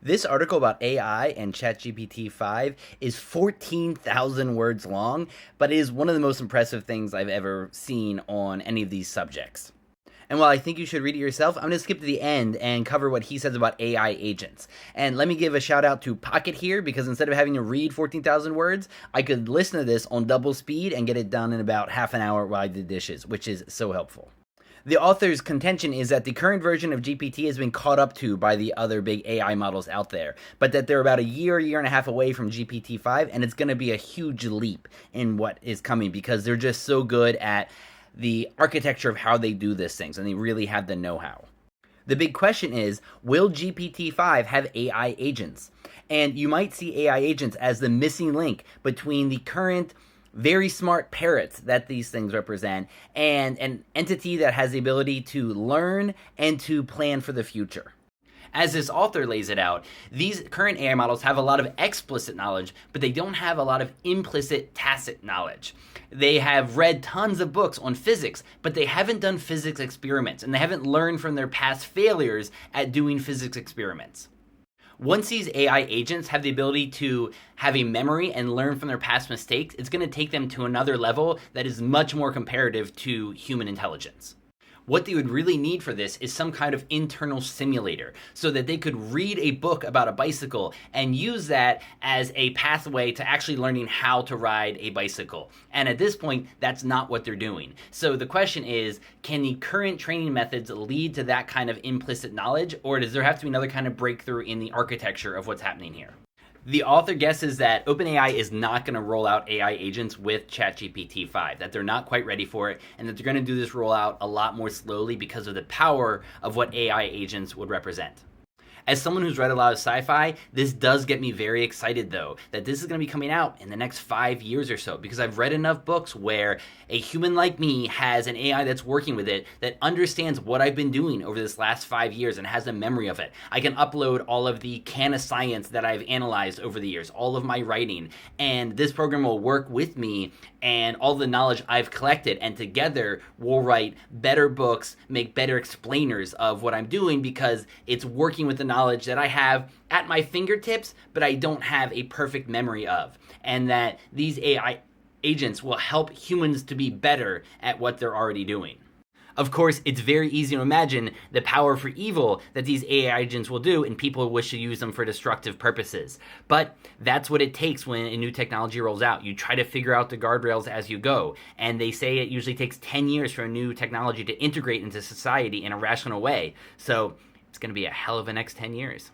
This article about AI and ChatGPT 5 is 14,000 words long, but it is one of the most impressive things I've ever seen on any of these subjects. And while I think you should read it yourself, I'm going to skip to the end and cover what he says about AI agents. And let me give a shout out to Pocket here, because instead of having to read 14,000 words, I could listen to this on double speed and get it done in about half an hour while I did dishes, which is so helpful. The author's contention is that the current version of GPT has been caught up to by the other big AI models out there, but that they're about a year and a half away from GPT-5, and it's going to be a huge leap in what is coming because they're just so good at the architecture of how they do these things, and they really have the know-how. The big question is, will GPT-5 have AI agents? And you might see AI agents as the missing link between the current very smart parrots that these things represent and an entity that has the ability to learn and to plan for the future. As this author lays it out, these current AI models have a lot of explicit knowledge, but they don't have a lot of implicit, tacit knowledge. They have read tons of books on physics, but they haven't done physics experiments, and they haven't learned from their past failures at doing physics experiments. Once these AI agents have the ability to have a memory and learn from their past mistakes, it's going to take them to another level that is much more comparative to human intelligence. What they would really need for this is some kind of internal simulator so that they could read a book about a bicycle and use that as a pathway to actually learning how to ride a bicycle. And at this point, that's not what they're doing. So the question is, can the current training methods lead to that kind of implicit knowledge, or does there have to be another kind of breakthrough in the architecture of what's happening here? The author guesses that OpenAI is not going to roll out AI agents with ChatGPT 5, that they're not quite ready for it, and that they're going to do this rollout a lot more slowly because of the power of what AI agents would represent. As someone who's read a lot of sci-fi, this does get me very excited, though, that this is going to be coming out in the next 5 years or so, because I've read enough books where a human like me has an AI that's working with it that understands what I've been doing over this last 5 years and has a memory of it. I can upload all of the can of science that I've analyzed over the years, all of my writing, and this program will work with me and all the knowledge I've collected, and together we'll write better books, make better explainers of what I'm doing, because it's working with the knowledge that I have at my fingertips, but I don't have a perfect memory of. And that these AI agents will help humans to be better at what they're already doing. Of course, it's very easy to imagine the power for evil that these AI agents will do, and people wish to use them for destructive purposes. But that's what it takes when a new technology rolls out. You try to figure out the guardrails as you go, and they say it usually takes 10 years for a new technology to integrate into society in a rational way. So it's going to be a hell of a next 10 years.